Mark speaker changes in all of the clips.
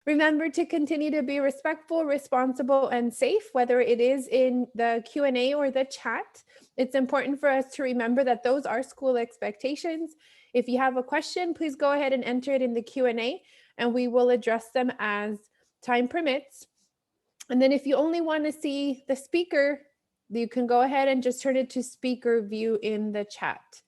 Speaker 1: Remember to continue to be respectful, responsible, and safe, whether it is in the Q&A or the chat. It's important for us to remember that those are school expectations. If you have a question, please go ahead and enter it in the Q&A, and we will address them as time permits. And then if you only want to see the speaker, you can go ahead and just turn it to speaker view in the chat.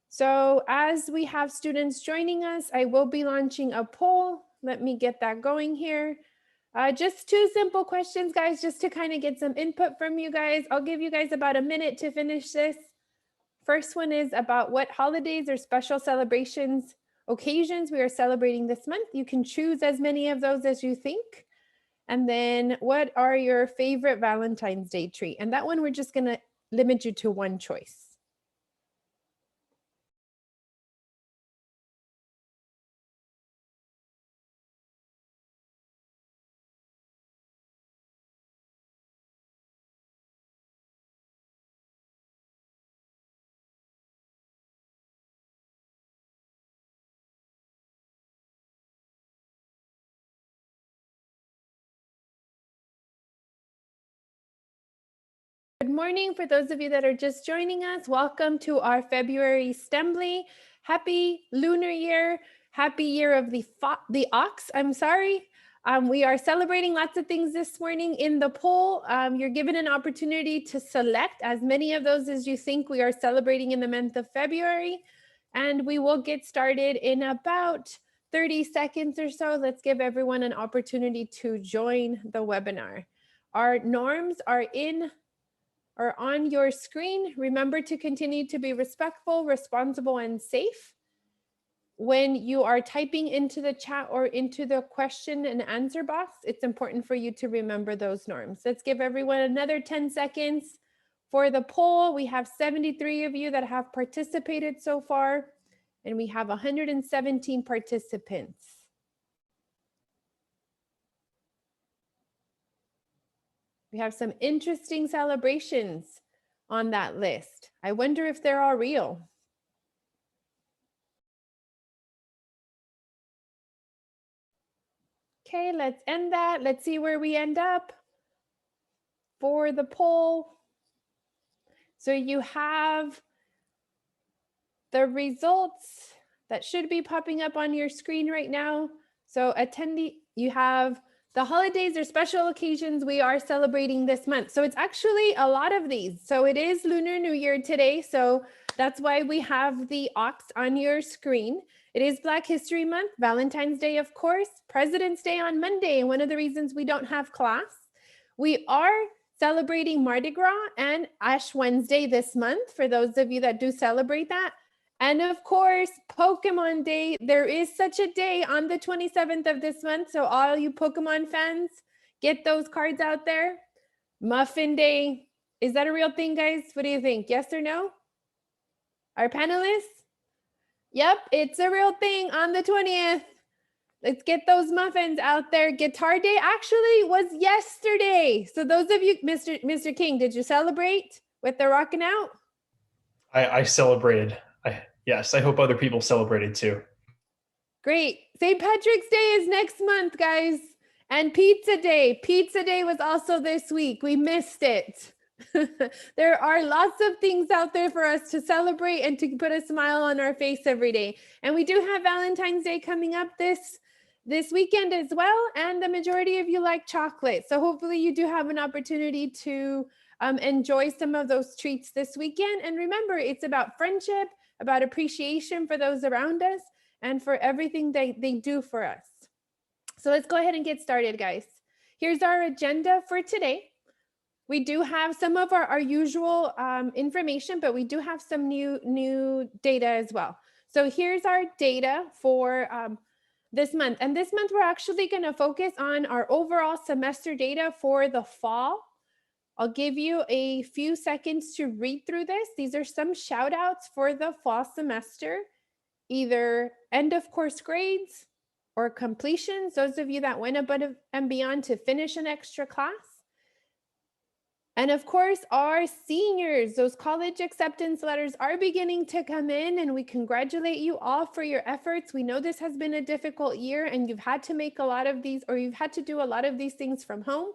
Speaker 1: So as we have students joining us, I will be launching a poll. Let me get that going here. Just 2 simple questions, guys, just to kind of get some input from you guys. I'll give you guys about a minute to finish this. First one is about what holidays or special celebrations, occasions we are celebrating this month. You can choose as many of those as you think. And then what are your favorite Valentine's Day treat? And that one, we're just going to limit you to 1 choice. Good morning. For those of you that are just joining us, welcome to our February STEMbly. Happy Lunar Year. Happy Year of the Ox. I'm sorry. We are celebrating lots of things this morning in the poll. You're given an opportunity to select as many of those as you think we are celebrating in the month of February. And we will get started in about 30 seconds or so. Let's give everyone an opportunity to join the webinar. Our norms are on your screen. Remember to continue to be respectful, responsible, and safe. When you are typing into the chat or into the question and answer box, it's important for you to remember those norms. Let's give everyone another 10 seconds for the poll. We have 73 of you that have participated so far, and we have 117 participants. We have some interesting celebrations on that list. I wonder if they're all real. Okay, let's end that. Let's see where we end up for the poll. So you have the results that should be popping up on your screen right now. So attendee, you have the holidays or special occasions we are celebrating this month. So it's actually a lot of these. So it is Lunar New Year today. So that's why we have the ox on your screen. It is Black History Month, Valentine's Day, of course, President's Day on Monday. One of the reasons we don't have class. We are celebrating Mardi Gras and Ash Wednesday this month for those of you that do celebrate that. And of course, Pokemon Day. There is such a day on the 27th of this month. So all you Pokemon fans, get those cards out there. Muffin Day. Is that a real thing, guys? What do you think? Yes or no? Our panelists? Yep, it's a real thing on the 20th. Let's get those muffins out there. Guitar Day actually was yesterday. So those of you, Mr. King, did you celebrate with the rocking out?
Speaker 2: I celebrated. Yes, I hope other people celebrated too.
Speaker 1: Great. St. Patrick's Day is next month, guys. And Pizza Day. Pizza Day was also this week. We missed it. There are lots of things out there for us to celebrate and to put a smile on our face every day. And we do have Valentine's Day coming up this weekend as well. And the majority of you like chocolate. So hopefully you do have an opportunity to enjoy some of those treats this weekend. And remember, it's about friendship, about appreciation for those around us, and for everything they do for us. So let's go ahead and get started, guys. Here's our agenda for today. We do have some of our usual information, but we do have some new data as well. So here's our data for this month. And this month, we're actually going to focus on our overall semester data for the fall. I'll give you a few seconds to read through this. These are some shout outs for the fall semester, either end of course grades or completions, those of you that went above and beyond to finish an extra class. And of course, our seniors, those college acceptance letters are beginning to come in, and we congratulate you all for your efforts. We know this has been a difficult year and you've had to make a lot of these, or you've had to do a lot of these things from home,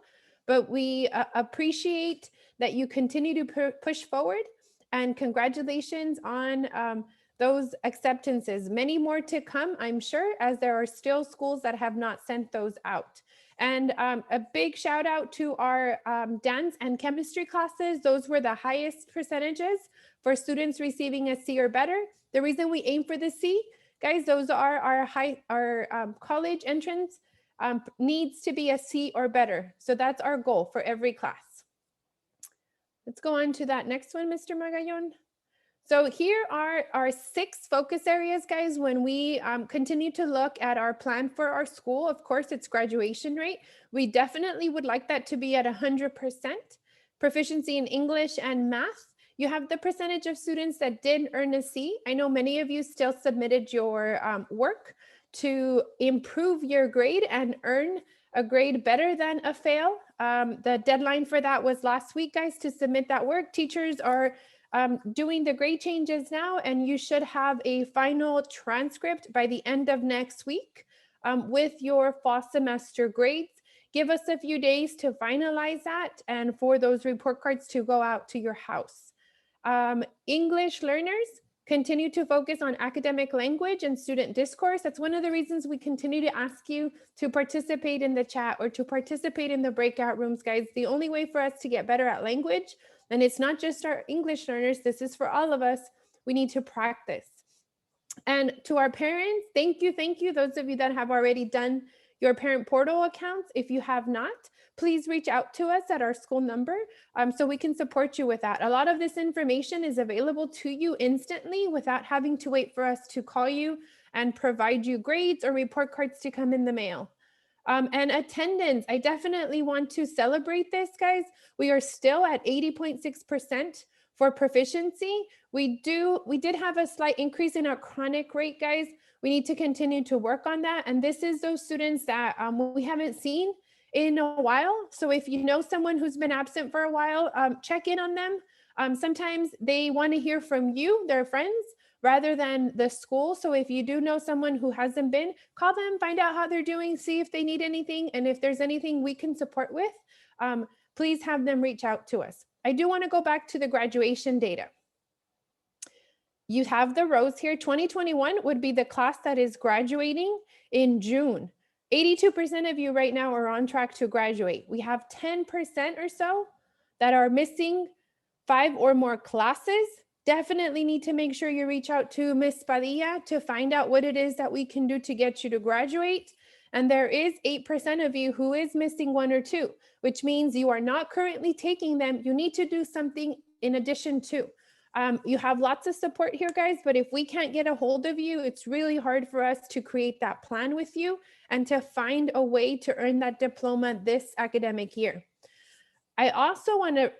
Speaker 1: but we appreciate that you continue to push forward, and congratulations on those acceptances. Many more to come, I'm sure, as there are still schools that have not sent those out. And a big shout out to our dance and chemistry classes. Those were the highest percentages for students receiving a C or better. The reason we aim for the C, guys, those are our college entrance needs to be a C or better. So that's our goal for every class. Let's go on to that next one, Mr. Magallon. So here are our 6 focus areas, guys, when we continue to look at our plan for our school. Of course, it's graduation rate. We definitely would like that to be at 100%. Proficiency in English and math. You have the percentage of students that did earn a C. I know many of you still submitted your work to improve your grade and earn a grade better than a fail. The deadline for that was last week, guys, to submit that work. Teachers are doing the grade changes now, and you should have a final transcript by the end of next week with your fall semester grades. Give us a few days to finalize that and for those report cards to go out to your house. English learners, continue to focus on academic language and student discourse. That's one of the reasons we continue to ask you to participate in the chat or to participate in the breakout rooms, guys. The only way for us to get better at language, and it's not just our English learners, this is for all of us, we need to practice. And to our parents, thank you. Those of you that have already done your parent portal accounts, if you have not, please reach out to us at our school number so we can support you with that. A lot of this information is available to you instantly without having to wait for us to call you and provide you grades or report cards to come in the mail. And attendance, I definitely want to celebrate this, guys. We are still at 80.6% for proficiency. We did have a slight increase in our chronic rate, guys. We need to continue to work on that. And this is those students that we haven't seen in a while. So if you know someone who's been absent for a while, check in on them. Sometimes they want to hear from you, their friends, rather than the school. So if you do know someone who hasn't been, call them, find out how they're doing, see if they need anything. And if there's anything we can support with, please have them reach out to us. I do want to go back to the graduation data. You have the rows here. 2021 would be the class that is graduating in June. 82% of you right now are on track to graduate. We have 10% or so that are missing 5 or more classes. Definitely need to make sure you reach out to Miss Padilla to find out what it is that we can do to get you to graduate. And there is 8% of you who is missing 1 or 2, which means you are not currently taking them. You need to do something in addition to. You have lots of support here, guys, but if we can't get a hold of you, it's really hard for us to create that plan with you and to find a way to earn that diploma this academic year. I also want to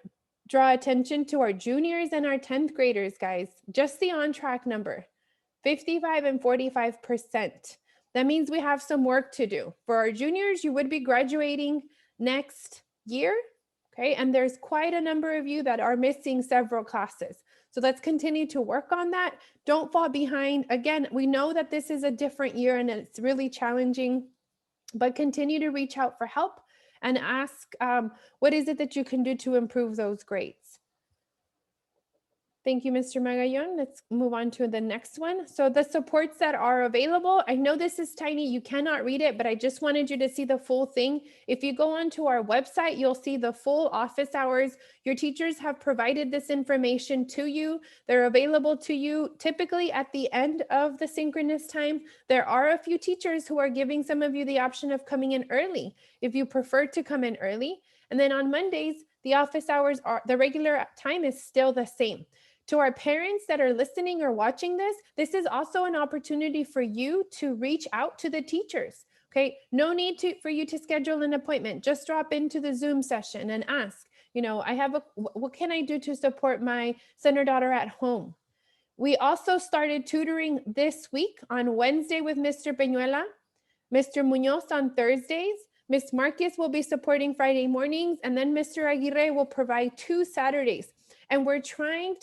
Speaker 1: draw attention to our juniors and our 10th graders, guys. Just the on-track number, 55 and 45%. That means we have some work to do. For our juniors, you would be graduating next year, okay? And there's quite a number of you that are missing several classes. So let's continue to work on that. Don't fall behind. Again, we know that this is a different year and it's really challenging, but continue to reach out for help and ask what is it that you can do to improve those grades. Thank you, Mr. Magallon. Let's move on to the next one. So the supports that are available, I know this is tiny, you cannot read it, but I just wanted you to see the full thing. If you go onto our website, you'll see the full office hours. Your teachers have provided this information to you. They're available to you typically at the end of the synchronous time. There are a few teachers who are giving some of you the option of coming in early if you prefer to come in early. And then on Mondays, the office hours are, the regular time is still the same. To our parents that are listening or watching this is also an opportunity for you to reach out to the teachers, okay? No need for you to schedule an appointment. Just drop into the Zoom session and ask, you know, what can I do to support my son or daughter at home? We also started tutoring this week on Wednesday with Mr. Peñuela, Mr. Munoz on Thursdays, Miss Marcus will be supporting Friday mornings, and then Mr. Aguirre will provide 2 Saturdays. And we're trying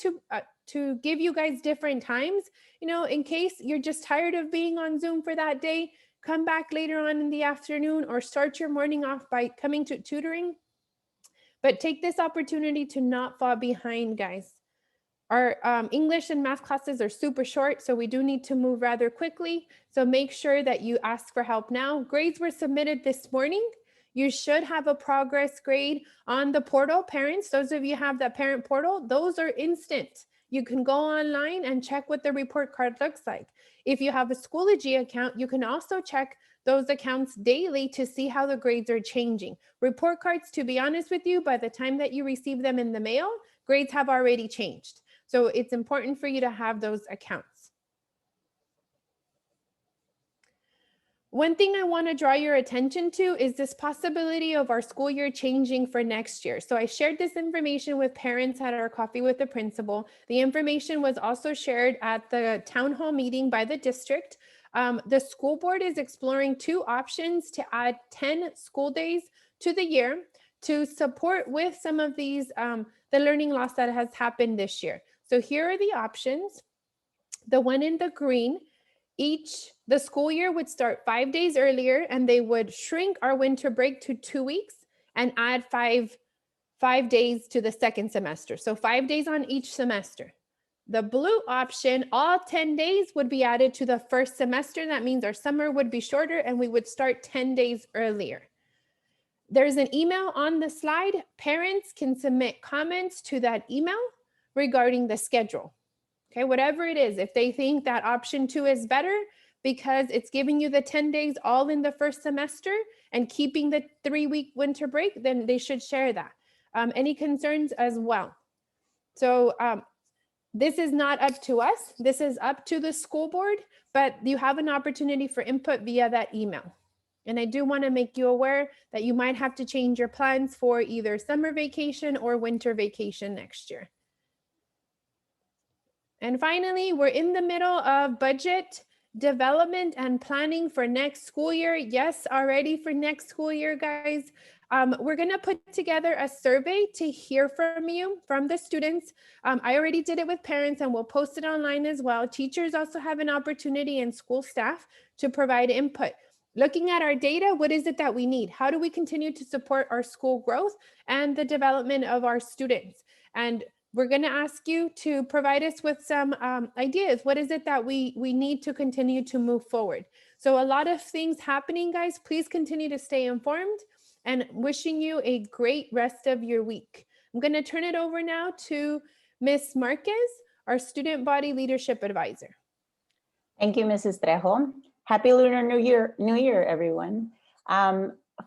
Speaker 1: to give you guys different times, you know, in case you're just tired of being on Zoom for that day, come back later on in the afternoon or start your morning off by coming to tutoring. But take this opportunity to not fall behind, guys. Our English and math classes are super short, so we do need to move rather quickly. So make sure that you ask for help now. Grades were submitted this morning. You should have a progress grade on the portal. Parents, those of you have that parent portal, those are instant. You can go online and check what the report card looks like. If you have a Schoology account, you can also check those accounts daily to see how the grades are changing. Report cards, to be honest with you, by the time that you receive them in the mail, grades have already changed. So it's important for you to have those accounts. One thing I want to draw your attention to is this possibility of our school year changing for next year. So I shared this information with parents at our coffee with the principal. The information was also shared at the town hall meeting by the district. The school board is exploring 2 options to add 10 school days to the year to support with some of these, the learning loss that has happened this year. So here are the options. The one in the green, the school year would start 5 days earlier, and they would shrink our winter break to 2 weeks and add five days to the second semester. So 5 days on each semester. The blue option, all 10 days would be added to the first semester. That means our summer would be shorter and we would start 10 days earlier. There's an email on the slide. Parents can submit comments to that email regarding the schedule. Okay, whatever it is, if they think that option 2 is better because it's giving you the 10 days all in the first semester and keeping the 3-week winter break, then they should share that. Any concerns as well? So this is not up to us. This is up to the school board, but you have an opportunity for input via that email. And I do want to make you aware that you might have to change your plans for either summer vacation or winter vacation next year. And finally, we're in the middle of budget development and planning for next school year. Yes, already for next school year, guys. We're going to put together a survey to hear from you, from the students. I already did it with parents and we'll post it online as well. Teachers also have an opportunity, and school staff, to provide input. Looking at our data, what is it that we need? How do we continue to support our school growth and the development of our students? And we're going to ask you to provide us with some ideas. What is it that we need to continue to move forward? So a lot of things happening, guys. Please continue to stay informed, and wishing you a great rest of your week. I'm going to turn it over now to Miss Marquez, our Student Body Leadership Advisor.
Speaker 3: Thank you, Mrs. Trejo. Happy Lunar New Year, everyone.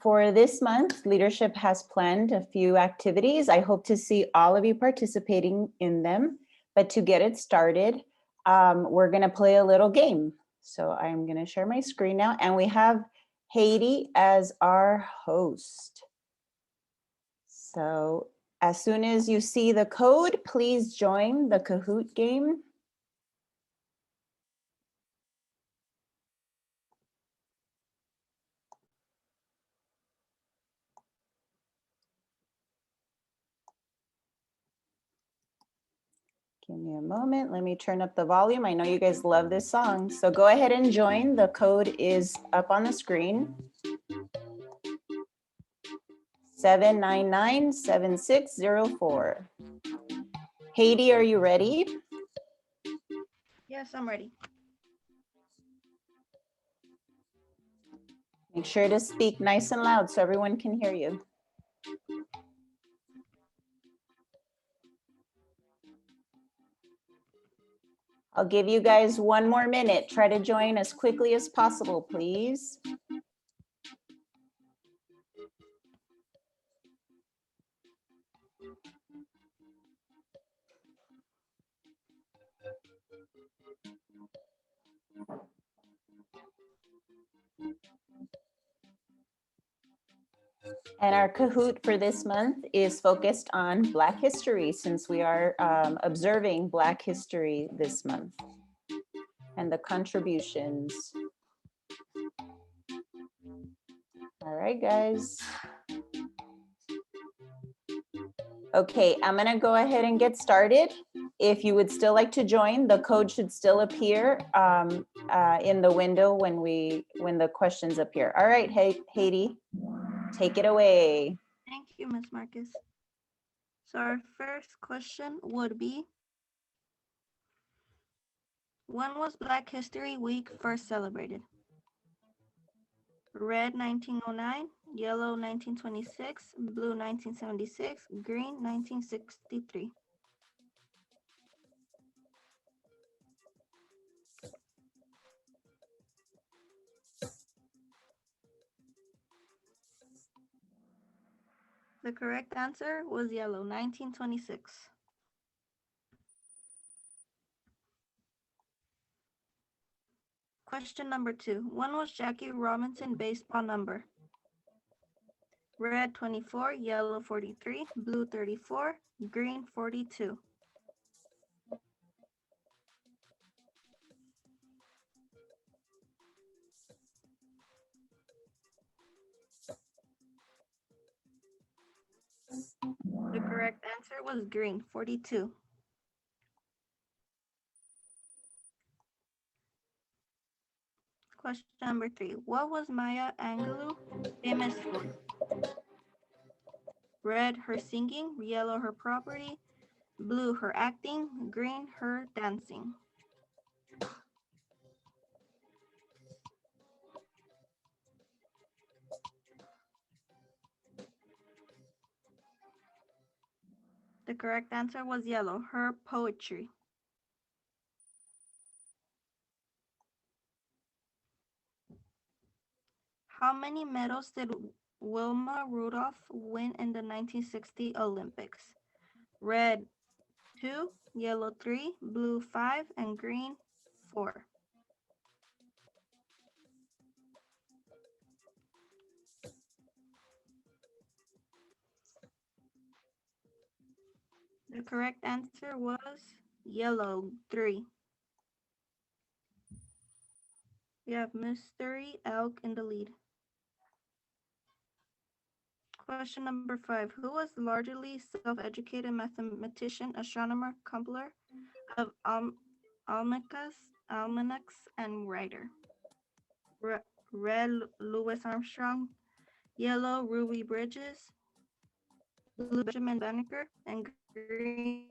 Speaker 3: For this month, leadership has planned a few activities. I hope to see all of you participating in them. But to get it started, we're going to play a little game. So I'm going to share my screen now, and we have Haiti as our host. So as soon as you see the code, please join the Kahoot game. Give me a moment. Let me turn up the volume. I know you guys love this song. So go ahead and join. The code is up on the screen. 799-7604. Haiti, are you ready?
Speaker 4: Yes, I'm ready.
Speaker 3: Make sure to speak nice and loud so everyone can hear you. I'll give you guys 1 more minute. Try to join as quickly as possible, please. And our Kahoot for this month is focused on Black history, since we are observing Black history this month and the contributions. All right, guys. Okay, I'm gonna go ahead and get started. If you would still like to join, the code should still appear in the window when the questions appear. All right, hey, Haiti, take it away.
Speaker 4: Thank you, Ms. Marcus. So our first question would be, when was Black History Week first celebrated? Red 1909, yellow 1926, blue 1976, green 1963. The correct answer was yellow, 1926. Question number 2. When was Jackie Robinson baseball number? Red 24, yellow 43, blue 34, green 42. The correct answer was green, 42. Question number 3. What was Maya Angelou famous for? Red, her singing, yellow, her property, blue, her acting, green, her dancing. The correct answer was yellow, her poetry. How many medals did Wilma Rudolph win in the 1960 Olympics? Red 2, yellow 3, blue 5, and green 4. The correct answer was yellow 3. We have Mystery Elk in the lead. Question number 5. Who was the largely self-educated mathematician, astronomer, compiler of almanacs, and writer? Red, Louis Armstrong, yellow, Ruby Bridges, blue, Benjamin Banneker, and green,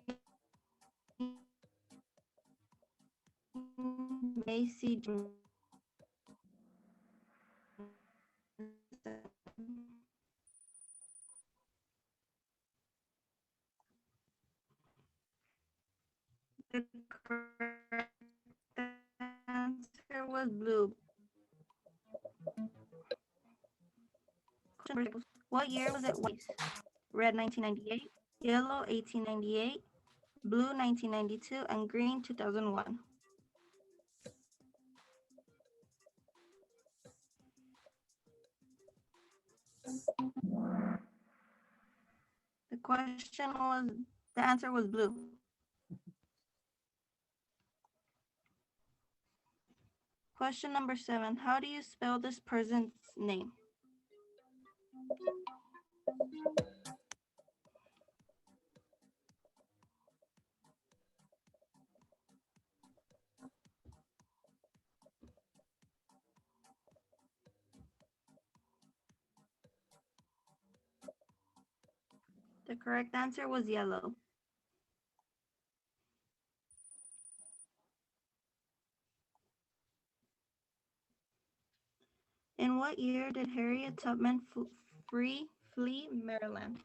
Speaker 4: Macy Johnson. The correct answer was blue. What year was it released? Red 1998, yellow 1898, blue 1992, and green 2001. The answer was blue. Question number 7. How do you spell this person's name? The correct answer was yellow. In what year did Harriet Tubman flee Maryland?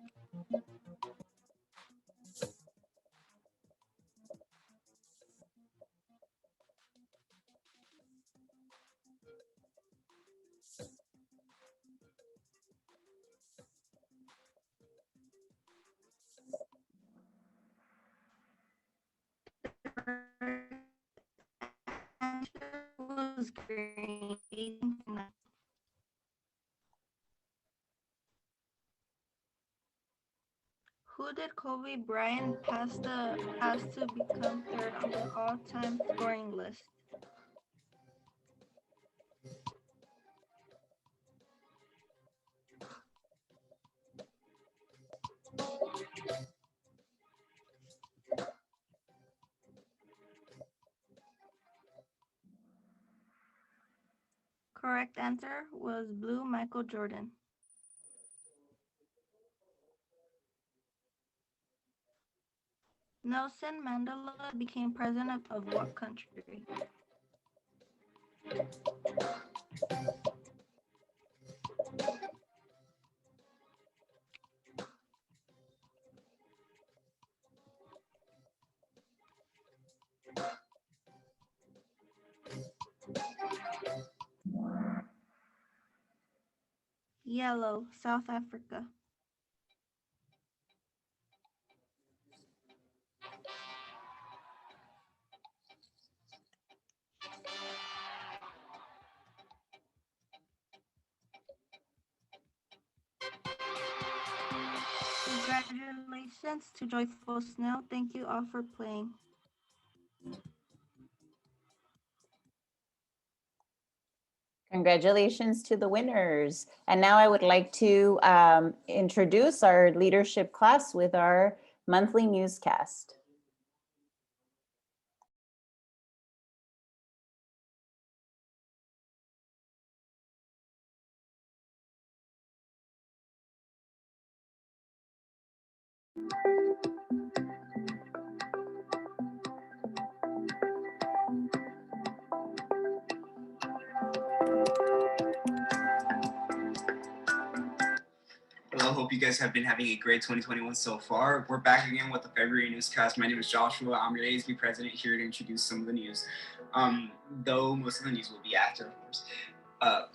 Speaker 4: Answer was green. 1859. Who did Kobe Bryant pass to become third on the all-time scoring list? correct answer was blue, Michael Jordan. Nelson Mandela became president of what country? Yellow, South Africa. Congratulations to Joyful Snail. Thank you all for playing.
Speaker 3: Congratulations to the winners. And now I would like to introduce our leadership class with our monthly newscast.
Speaker 5: Hello, hope you guys have been having a great 2021 so far. We're back again with the February newscast. My name is Joshua. I'm your ASB president here to introduce some of the news, though most of the news will be after, of course.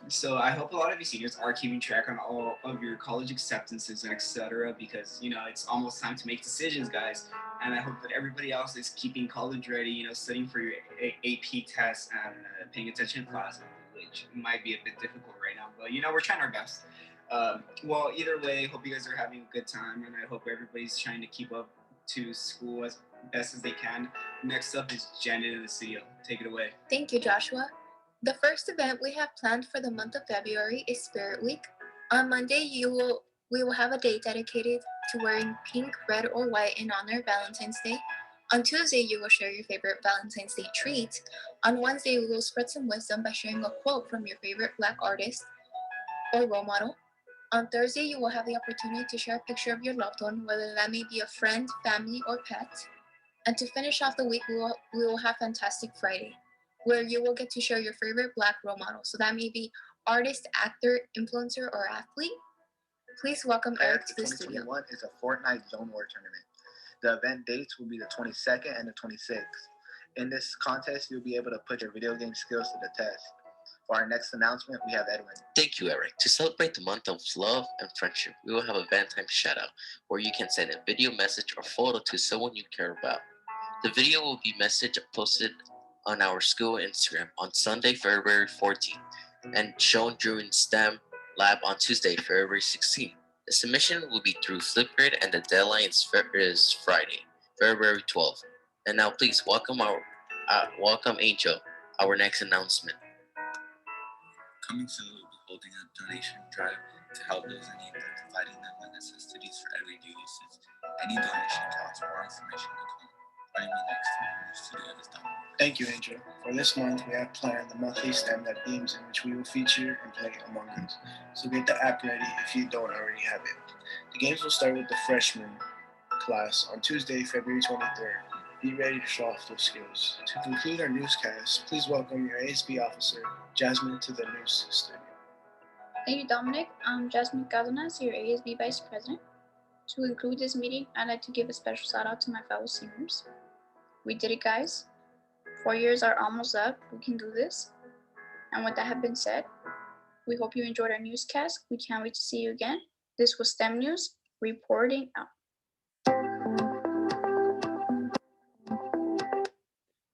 Speaker 5: So I hope a lot of you seniors are keeping track on all of your college acceptances and etc. because, you know, it's almost time to make decisions, guys. And I hope that everybody else is keeping college ready, you know, studying for your AP tests and paying attention to classes, which might be a bit difficult right now, but, you know, we're trying our best. Well, either way, hope you guys are having a good time, and I hope everybody's trying to keep up to school as best as they can. Next up is Janet in the studio. Take it away.
Speaker 6: Thank you, Joshua. The first event we have planned for the month of February is Spirit Week. On Monday, we will have a day dedicated to wearing pink, red, or white in honor of Valentine's Day. On Tuesday, you will share your favorite Valentine's Day treat. On Wednesday, we will spread some wisdom by sharing a quote from your favorite Black artist or role model. On Thursday, you will have the opportunity to share a picture of your loved one, whether that may be a friend, family, or pet. And to finish off the week, we will have Fantastic Friday, where you will get to share your favorite Black role model. So that may be artist, actor, influencer, or athlete. Please welcome Eric to the studio.
Speaker 7: 2021 is a Fortnite Zone War tournament. The event dates will be the 22nd and the 26th. In this contest, you'll be able to put your video game skills to the test. For our next announcement, we have Edwin.
Speaker 8: Thank you, Eric. To celebrate the month of love and friendship, we will have a Valentine's shout-out where you can send a video message or photo to someone you care about. The video will be messaged and posted on our school Instagram on Sunday, February 14th, and shown during STEM Lab on Tuesday, February 16th. The submission will be through Flipgrid, and the deadline is Friday, February 12th. And now, please welcome Angel, our next announcement.
Speaker 9: Coming soon, we'll be holding a donation drive to help those in need by providing them with necessities for everyday uses. Any donation costs. More information will come. Joining me next in the studio is Dom.
Speaker 10: Thank you, Angel. For this month, we have planned the monthly STEM themes in which we will feature and play Among Us. So get the app ready if you don't already have it. The games will start with the freshman class on Tuesday, February 23rd. Be ready to show off those skills. To conclude our newscast, please welcome your ASB officer, Jasmine, to the news studio.
Speaker 6: Thank you, Dominic. I'm Jasmine Cárdenas, your ASB Vice President. To conclude this meeting, I'd like to give a special shout out to my fellow seniors. We did it, guys. 4 years are almost up. We can do this. And with that have been said, we hope you enjoyed our newscast. We can't wait to see you again. This was STEM News, reporting out.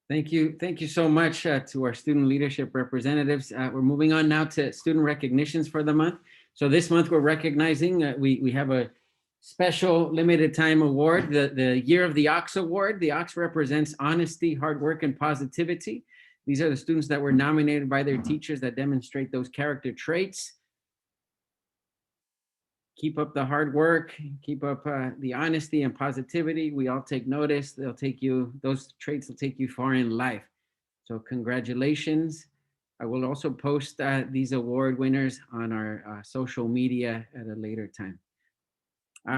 Speaker 11: Thank you so much to our student leadership representatives. We're moving on now to student recognitions for the month. So this month we're recognizing, we have a special limited time award, the Year of the Ox Award. The Ox represents honesty, hard work, and positivity. These are the students that were nominated by their teachers that demonstrate those character traits. Keep up the hard work, keep up the honesty and positivity. We all take notice. Those traits will take you far in life. So congratulations. I will also post these award winners on our social media at a later time.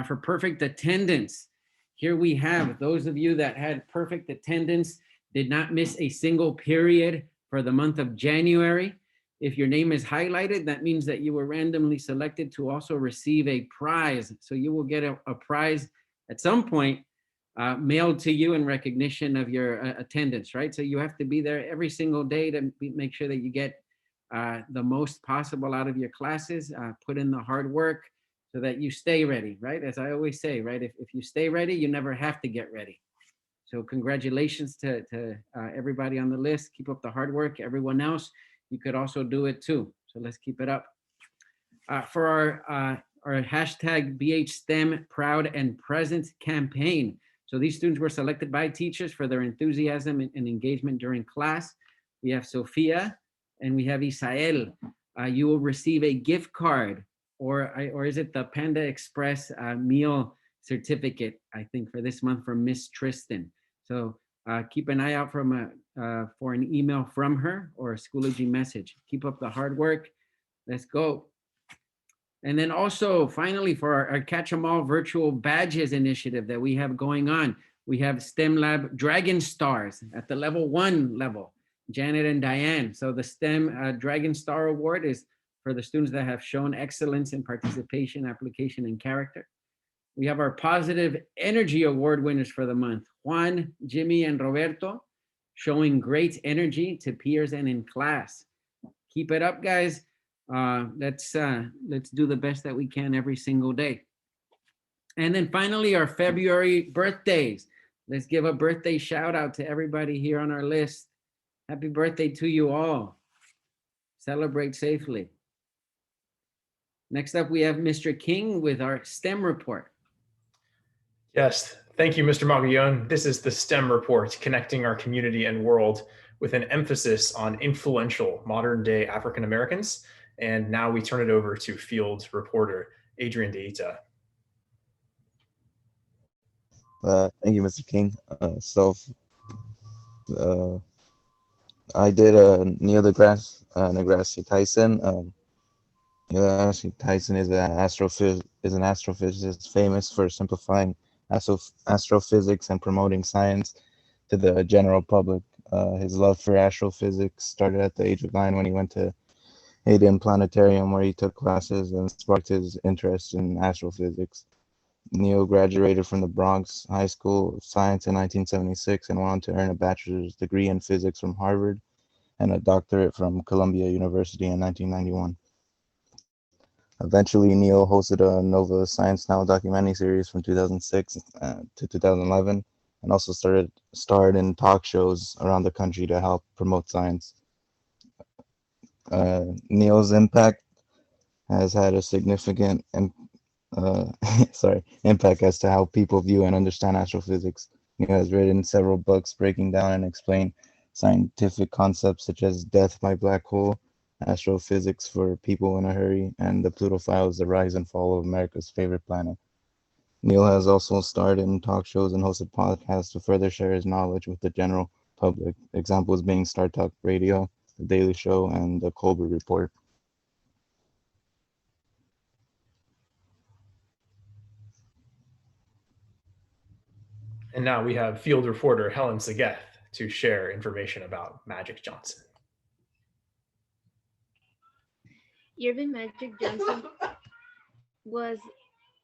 Speaker 11: For perfect attendance, here we have those of you that had perfect attendance, did not miss a single period for the month of January. If your name is highlighted, that means that you were randomly selected to also receive a prize. So you will get a prize at some point mailed to you in recognition of your attendance, right? So you have to be there every single day to make sure that you get the most possible out of your classes, put in the hard work so that you stay ready, right? As I always say, right? If you stay ready, you never have to get ready. So congratulations to everybody on the list. Keep up the hard work. Everyone else, you could also do it too. So let's keep it up. For our hashtag BHSTEM Proud and Present campaign. So these students were selected by teachers for their enthusiasm and engagement during class. We have Sophia and we have Isael. You will receive a gift card, or is it the Panda Express meal certificate, I think, for this month from Miss Tristan. So keep an eye out for an email from her or a Schoology message. Keep up the hard work. Let's go. And then also, finally, for our Catch 'em All virtual badges initiative that we have going on, we have STEM Lab Dragon Stars at the level 1 level, Janet and Diane. So the STEM Dragon Star Award is for the students that have shown excellence in participation, application, and character. We have our Positive Energy Award winners for the month, Juan, Jimmy, and Roberto, showing great energy to peers and in class. Keep it up, guys. Let's do the best that we can every single day. And then finally, our February birthdays. Let's give a birthday shout out to everybody here on our list. Happy birthday to you all. Celebrate safely. Next up, we have Mr. King with our STEM report.
Speaker 2: Yes, thank you, Mr. Magallon. This is the STEM report, connecting our community and world with an emphasis on influential modern-day African Americans. And now we turn it over to field reporter Adrian Deita.
Speaker 12: Thank you, Mr. King. I did Neil deGrasse Tyson. Neil deGrasse Tyson is an astrophysicist famous for simplifying astrophysics and promoting science to the general public. His love for astrophysics started at the age of 9 when he went to Hayden Planetarium, where he took classes and sparked his interest in astrophysics. Neil graduated from the Bronx High School of Science in 1976 and went on to earn a bachelor's degree in physics from Harvard and a doctorate from Columbia University in 1991. Eventually, Neil hosted a Nova Science Now documentary series from 2006 to 2011 and also starred in talk shows around the country to help promote science. Neil's impact has had a significant impact as to how people view and understand astrophysics. Neil has written several books breaking down and explain scientific concepts such as death by black hole, astrophysics for people in a hurry, and the Pluto Files, the rise and fall of America's favorite planet. Neil has also starred in talk shows and hosted podcasts to further share his knowledge with the general public, examples being Star Talk Radio, The Daily Show, and The Colbert Report.
Speaker 2: And now we have field reporter Helen Segeth to share information about Magic Johnson.
Speaker 13: Irvin Magic Johnson was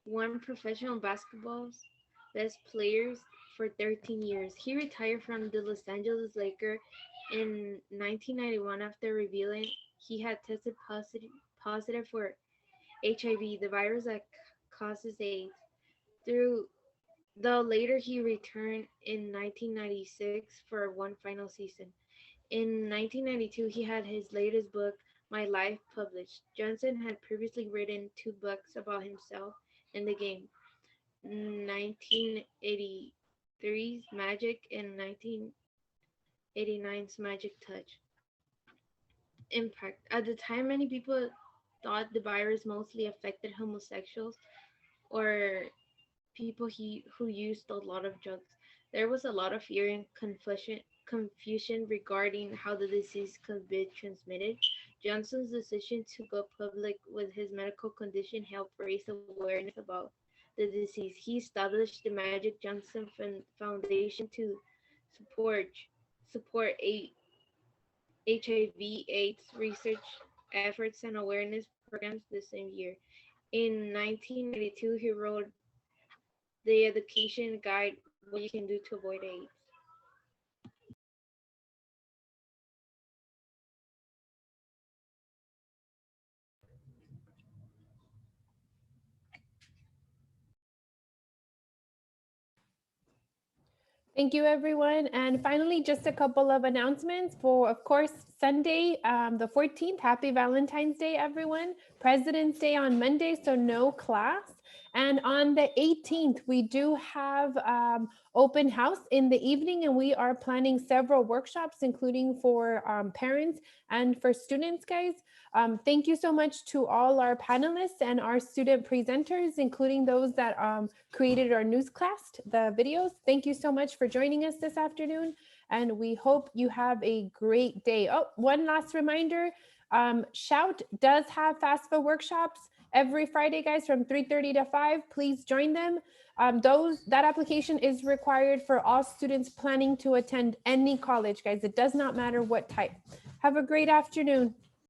Speaker 13: one professional basketball's best players for 13 years. He retired from the Los Angeles Lakers in 1991 after revealing he had tested positive for HIV, the virus that causes AIDS. Though later he returned in 1996 for one final season. In 1992, he had his latest book, My Life, published. Johnson had previously written 2 books about himself and the game, 1983's Magic and 1989's Magic Touch. Impact. At the time, many people thought the virus mostly affected homosexuals or people who used a lot of drugs. There was a lot of fear and confusion regarding how the disease could be transmitted. Johnson's decision to go public with his medical condition helped raise awareness about the disease. He established the Magic Johnson Foundation to support support HIV/AIDS research efforts and awareness programs the same year. In 1992, he wrote the education guide, What You Can Do to Avoid AIDS.
Speaker 1: Thank you, everyone. And finally, just a couple of announcements for, of course, Sunday, the 14th. Happy Valentine's Day, everyone. President's Day on Monday, so no class. And on the 18th, we do have open house in the evening, and we are planning several workshops, including for parents and for students, guys. Thank you so much to all our panelists and our student presenters, including those that created our newscast, the videos. Thank you so much for joining us this afternoon, and we hope you have a great day. Oh, one last reminder, Shout does have FAFSA workshops every Friday, guys, from 3:30 to 5. Please join them. That application is required for all students planning to attend any college, guys. It does not matter what type. Have a great afternoon.